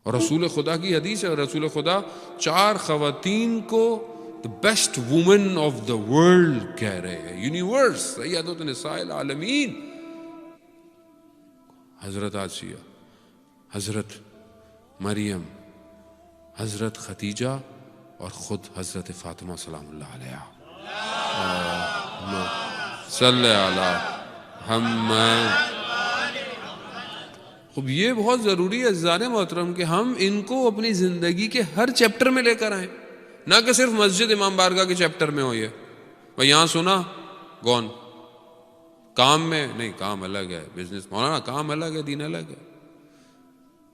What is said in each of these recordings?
اور رسول خدا کی حدیث ہے، رسول خدا 4 خواتین کو the best woman of the world کہہ رہے ہیں، یونیورس، سیدۃ نساء العالمین، حضرت آسیہ، حضرت مریم، حضرت خدیجہ اور خود حضرت فاطمہ سلام اللہ علیہا۔ صلی علی محمد۔ اب یہ بہت ضروری ہے عزیزان محترم کہ ہم ان کو اپنی زندگی کے ہر چیپٹر میں لے کر آئیں، نہ کہ صرف مسجد امام بارگاہ کے چیپٹر میں ہو۔ یہ بھائی یہاں سنا گون کام میں نہیں، کام الگ ہے، بزنس مولانا کام الگ ہے، دین الگ ہے،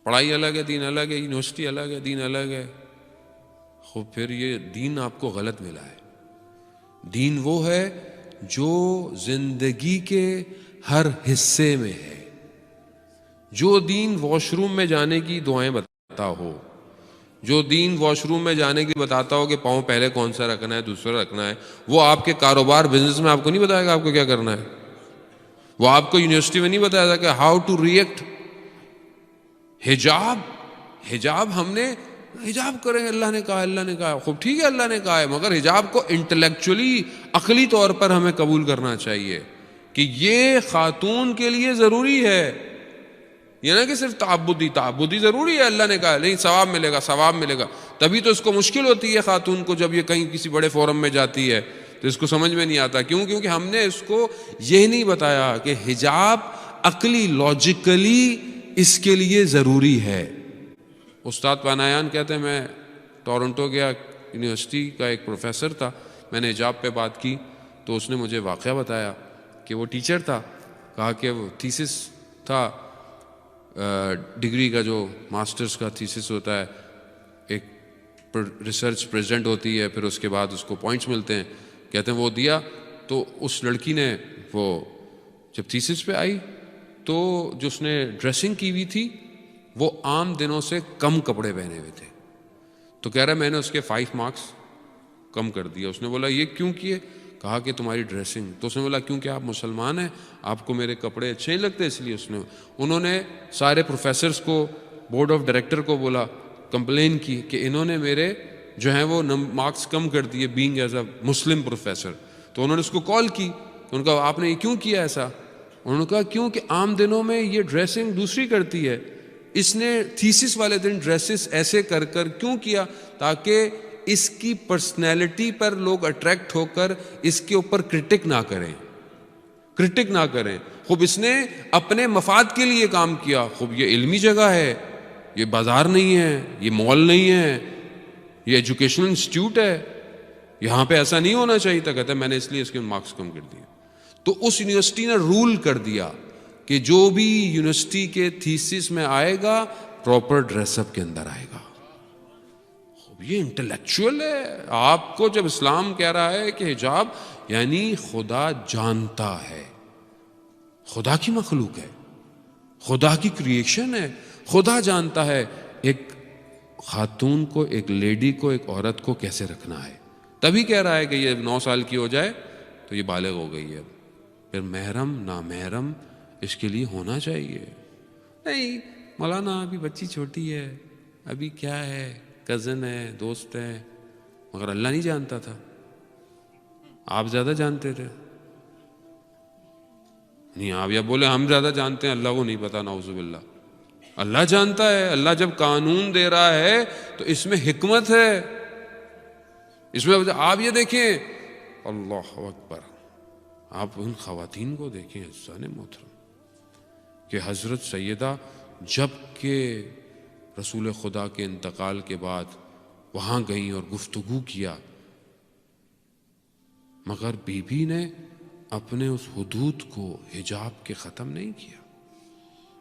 پڑھائی الگ ہے، دین الگ ہے، یونیورسٹی الگ ہے، دین الگ ہے۔ خوب پھر یہ دین آپ کو غلط ملا ہے۔ دین وہ ہے جو زندگی کے ہر حصے میں ہے، جو دین واش روم میں جانے کی دعائیں بتاتا ہو، جو دین واش روم میں جانے کی بتاتا ہو کہ پاؤں پہلے کون سا رکھنا ہے، دوسرا رکھنا ہے، وہ آپ کے کاروبار بزنس میں آپ کو نہیں بتائے گا آپ کو کیا کرنا ہے۔ وہ آپ کو یونیورسٹی میں نہیں بتایا گا کہ ہاؤ ٹو ریئیکٹ۔ حجاب ہم نے حجاب کریں، اللہ نے کہا، اللہ نے کہا، خوب ٹھیک ہے اللہ نے کہا ہے، مگر حجاب کو انٹلیکچولی عقلی طور پر ہمیں قبول کرنا چاہیے کہ یہ خاتون کے لیے ضروری ہے، یہ نہ کہ صرف تعبدی ضروری ہے، اللہ نے کہا نہیں ثواب ملے گا، ثواب ملے گا۔ تبھی تو اس کو مشکل ہوتی ہے خاتون کو جب یہ کہیں کسی بڑے فورم میں جاتی ہے تو اس کو سمجھ میں نہیں آتا، کیونکہ ہم نے اس کو یہ نہیں بتایا کہ حجاب عقلی لاجیکلی اس کے لیے ضروری ہے۔ استاد پانایان کہتے ہیں میں ٹورنٹو گیا، یونیورسٹی کا ایک پروفیسر تھا، میں نے حجاب پہ بات کی تو اس نے مجھے واقعہ بتایا کہ وہ ٹیچر تھا، کہا کہ وہ تھیسس تھا، ڈگری کا جو ماسٹرز کا تھیسس ہوتا ہے، ایک ریسرچ پریزنٹ ہوتی ہے، پھر اس کے بعد اس کو پوائنٹس ملتے ہیں، کہتے ہیں وہ دیا تو اس لڑکی نے وہ جب تھیسس پہ آئی تو جو اس نے ڈریسنگ کی ہوئی تھی وہ عام دنوں سے کم کپڑے پہنے ہوئے تھے، تو کہہ رہا میں نے اس کے 5 مارکس کم کر دیا۔ اس نے بولا یہ کیوں کیے؟ کہا کہ تمہاری ڈریسنگ۔ تو اس نے بولا کیونکہ آپ مسلمان ہیں، آپ کو میرے کپڑے اچھے نہیں لگتے اس لیے۔ انہوں نے سارے پروفیسرز کو، بورڈ آف ڈائریکٹر کو بولا، کمپلین کی کہ انہوں نے میرے جو ہیں وہ مارکس کم کر دیے being as a Muslim professor. تو انہوں نے اس کو کال کی، ان کا آپ نے یہ کیوں کیا ایسا؟ انہوں نے کہا کیونکہ عام دنوں میں یہ ڈریسنگ دوسری کرتی ہے، اس نے تھیسس والے دن ڈریسز ایسے کر کیوں کیا؟ تاکہ اس کی پرسنالٹی پر لوگ اٹریکٹ ہو کر اس کے اوپر کرٹک نہ کریں۔ خوب اس نے اپنے مفاد کے لیے کام کیا۔ خوب یہ علمی جگہ ہے، یہ بازار نہیں ہے، یہ مال نہیں ہے، یہ ایجوکیشنل انسٹیٹیوٹ ہے، یہاں پہ ایسا نہیں ہونا چاہیے تھا۔ کہتا ہے میں نے اس لیے اس کے مارکس کم کر دیے۔ تو اس یونیورسٹی نے رول کر دیا کہ جو بھی یونیورسٹی کے تھیسس میں آئے گا پراپر ڈریس اپ کے اندر آئے گا۔ یہ انٹلیکچوئل ہے۔ آپ کو جب اسلام کہہ رہا ہے کہ حجاب یعنی خدا جانتا ہے، خدا کی مخلوق ہے، خدا کی کریشن ہے، خدا جانتا ہے ایک خاتون کو، ایک لیڈی کو، ایک عورت کو کیسے رکھنا ہے۔ تبھی کہہ رہا ہے کہ یہ 9 سال کی ہو جائے تو یہ بالغ ہو گئی ہے، پھر محرم نامحرم اس کے لیے ہونا چاہیے۔ نہیں مولانا ابھی بچی چھوٹی ہے، ابھی کیا ہے، کزن ہے، دوست ہے، مگر اللہ نہیں جانتا تھا، آپ زیادہ جانتے تھے۔ نہیں آپ یا بولے ہم زیادہ جانتے ہیں، اللہ کو نہیں پتا، نعوذ باللہ۔ اللہ جانتا ہے۔ اللہ جب قانون دے رہا ہے تو اس میں حکمت ہے، اس میں آپ یہ دیکھیں، اللہ اکبر، آپ ان خواتین کو دیکھیں عزیزان محترم کہ حضرت سیدہ جب کہ رسول خدا کے انتقال کے بعد وہاں گئیں اور گفتگو کیا، مگر بی بی نے اپنے اس حدود کو، حجاب کے ختم نہیں کیا۔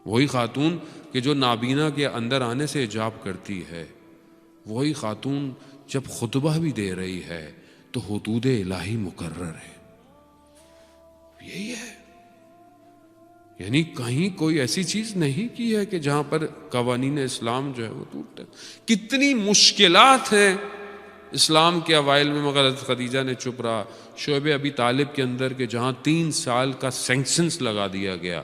وہی خاتون کہ جو نابینا کے اندر آنے سے حجاب کرتی ہے، وہی خاتون جب خطبہ بھی دے رہی ہے تو حدود الہی مقرر ہے۔ یہی ہے، یعنی کہیں کوئی ایسی چیز نہیں کی ہے کہ جہاں پر قوانین اسلام جو ہے وہ ٹوٹتے۔ کتنی مشکلات ہیں اسلام کے اوائل میں، مگر حضرت خدیجہ نے چپ رہا۔ شعب ابی طالب کے اندر کہ جہاں 3 سال کا سینکشنز لگا دیا گیا،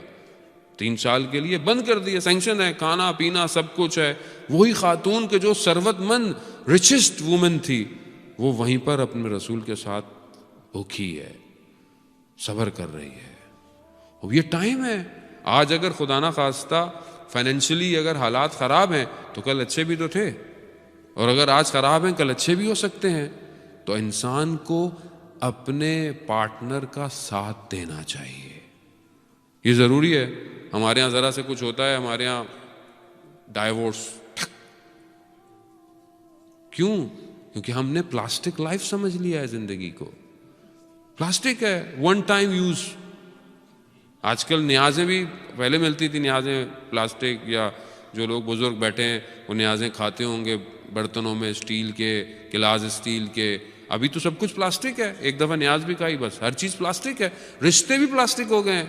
3 سال کے لیے بند کر دیا، سینکشن ہے، کھانا پینا سب کچھ ہے. وہی خاتون کے جو ثروت مند ریچسٹ وومن تھی وہ وہیں پر اپنے رسول کے ساتھ بھوکھی ہے، صبر کر رہی ہے. اب یہ ٹائم ہے. آج اگر خدا نہ خواستہ فائنینشلی اگر حالات خراب ہیں تو کل اچھے بھی تو تھے، اور اگر آج خراب ہیں کل اچھے بھی ہو سکتے ہیں. تو انسان کو اپنے پارٹنر کا ساتھ دینا چاہیے، یہ ضروری ہے. ہمارے یہاں ذرا سے کچھ ہوتا ہے، ہمارے یہاں ڈائیورس. کیوں؟ کیونکہ ہم نے پلاسٹک لائف سمجھ لیا ہے زندگی کو. پلاسٹک ہے، ون ٹائم یوز. آج کل نیازیں بھی پہلے ملتی تھی، نیازیں پلاسٹک، یا جو لوگ بزرگ بیٹھے ہیں وہ نیازیں کھاتے ہوں گے برتنوں میں، اسٹیل کے گلاس، اسٹیل کے. ابھی تو سب کچھ پلاسٹک ہے. ایک دفعہ نیاز بھی کھائی، بس ہر چیز پلاسٹک ہے. رشتے بھی پلاسٹک ہو گئے ہیں.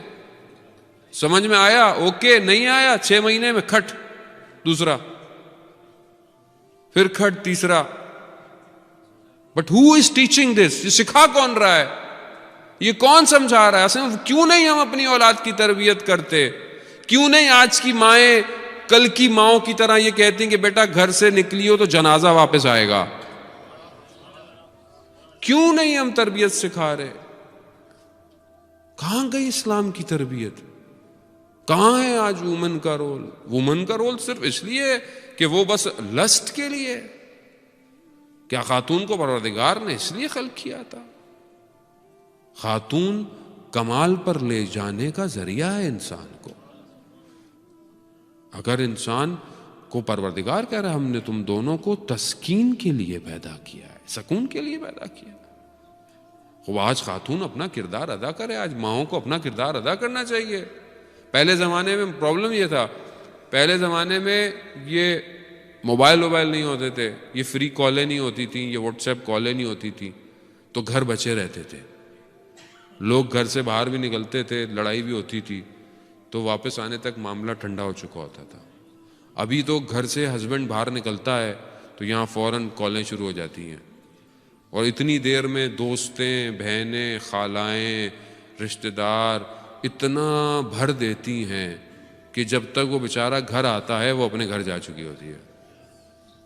سمجھ میں آیا اوکے، نہیں آیا 6 مہینے میں کھٹ دوسرا، پھر کھٹ تیسرا. But who is teaching this? یہ سکھا کون رہا ہے؟ یہ کون سمجھا رہا ہے؟ اصل میں کیوں نہیں ہم اپنی اولاد کی تربیت کرتے؟ کیوں نہیں آج کی مائیں کل کی ماؤں کی طرح یہ کہتی ہیں کہ بیٹا گھر سے نکلی ہو تو جنازہ واپس آئے گا؟ کیوں نہیں ہم تربیت سکھا رہے؟ کہاں گئی اسلام کی تربیت؟ کہاں ہے آج وومن کا رول؟ وومن کا رول صرف اس لیے کہ وہ بس لسٹ کے لیے. کیا خاتون کو پروردگار نے اس لیے خلق کیا تھا؟ خاتون کمال پر لے جانے کا ذریعہ ہے انسان کو. اگر انسان کو پروردگار کہہ رہا ہے ہم نے تم دونوں کو تسکین کے لیے پیدا کیا ہے، سکون کے لیے پیدا کیا ہے. وہ آج خاتون اپنا کردار ادا کرے. آج ماؤں کو اپنا کردار ادا کرنا چاہیے. پہلے زمانے میں پرابلم یہ تھا، پہلے زمانے میں یہ موبائل نہیں ہوتے تھے، یہ فری کالیں نہیں ہوتی تھیں، یہ واٹس ایپ کالیں نہیں ہوتی تھیں، تو گھر بچے رہتے تھے. لوگ گھر سے باہر بھی نکلتے تھے، لڑائی بھی ہوتی تھی تو واپس آنے تک معاملہ ٹھنڈا ہو چکا ہوتا تھا. ابھی تو گھر سے ہسبینڈ باہر نکلتا ہے تو یہاں فوراً کالیں شروع ہو جاتی ہیں، اور اتنی دیر میں دوستیں، بہنیں، خالائیں، رشتہ دار اتنا بھر دیتی ہیں کہ جب تک وہ بیچارہ گھر آتا ہے وہ اپنے گھر جا چکی ہوتی ہے.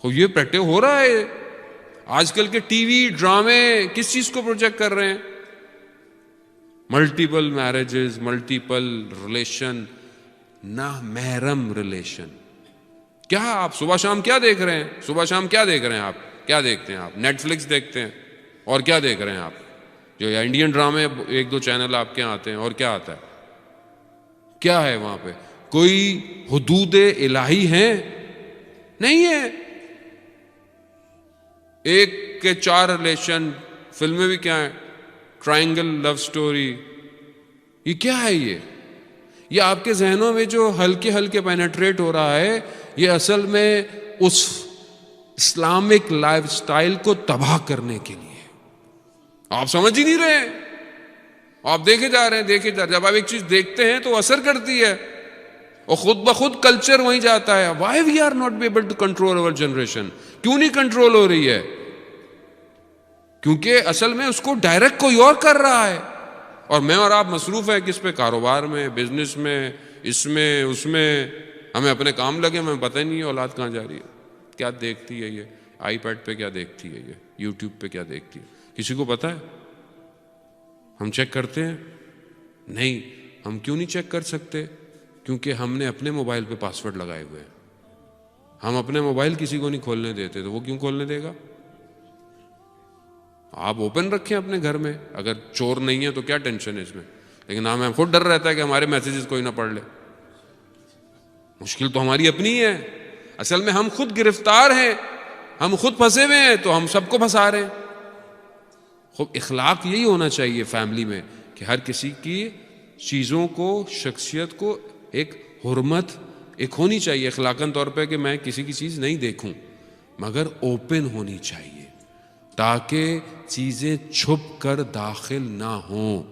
یہ پریکٹس ہو رہا ہے. آج کل کے ٹی وی ڈرامے کس چیز کو پروجیکٹ کر رہے ہیں؟ ملٹیپل میرجز، ملٹیپل ریلیشن، نہ محرم ریلیشن. کیا آپ صبح شام کیا دیکھ رہے ہیں؟ صبح شام کیا دیکھ رہے ہیں آپ؟ کیا دیکھتے ہیں آپ؟ نیٹ فلکس دیکھتے ہیں؟ اور کیا دیکھ رہے ہیں آپ؟ جو انڈین ڈرامے 1-2 چینل آپ کے آتے ہیں، اور کیا آتا ہے؟ کیا ہے وہاں پہ؟ کوئی حدود الہی ہیں؟ نہیں ہے. 1 کے 4 ریلیشن. فلمیں بھی کیا ہیں؟ ٹرائنگل لو سٹوری. یہ کیا ہے؟ یہ آپ کے ذہنوں میں جو ہلکے ہلکے پینیٹریٹ ہو رہا ہے، یہ اصل میں اس اسلامک لائف سٹائل کو تباہ کرنے کے لیے. آپ سمجھ ہی نہیں رہے، آپ دیکھے جا رہے ہیں. جب آپ ایک چیز دیکھتے ہیں تو اثر کرتی ہے، اور خود بخود کلچر وہیں جاتا ہے. Why we are not be able to control over generation? کیوں نہیں کنٹرول ہو رہی ہے؟ کیونکہ اصل میں اس کو ڈائریکٹ کوئی اور کر رہا ہے، اور میں اور آپ مصروف ہیں کس پہ؟ کاروبار میں، بزنس میں، اس میں اس میں. ہمیں اپنے کام لگے، ہمیں پتہ ہی نہیں ہے اولاد کہاں جا رہی ہے، کیا دیکھتی ہے، یہ آئی پیڈ پہ کیا دیکھتی ہے، یہ یوٹیوب پہ کیا دیکھتی ہے. کسی کو پتہ ہے؟ ہم چیک کرتے ہیں؟ نہیں. ہم کیوں نہیں چیک کر سکتے؟ کیونکہ ہم نے اپنے موبائل پہ پاسورڈ لگائے ہوئے ہیں. ہم اپنے موبائل کسی کو نہیں کھولنے دیتے، تو وہ کیوں کھولنے دے گا؟ آپ اوپن رکھیں اپنے گھر میں. اگر چور نہیں ہے تو کیا ٹینشن ہے اس میں؟ لیکن ہمیں خود ڈر رہتا ہے کہ ہمارے میسیجز کوئی نہ پڑھ لے. مشکل تو ہماری اپنی ہے. اصل میں ہم خود گرفتار ہیں، ہم خود پھنسے ہوئے ہیں، تو ہم سب کو پھنسا رہے ہیں. خوب اخلاق یہی ہونا چاہیے فیملی میں کہ ہر کسی کی چیزوں کو، شخصیت کو ایک حرمت ایک ہونی چاہیے اخلاقاً طور پہ، کہ میں کسی کی چیز نہیں دیکھوں، مگر اوپن ہونی چاہیے تاکہ چیزیں چھپ کر داخل نہ ہوں.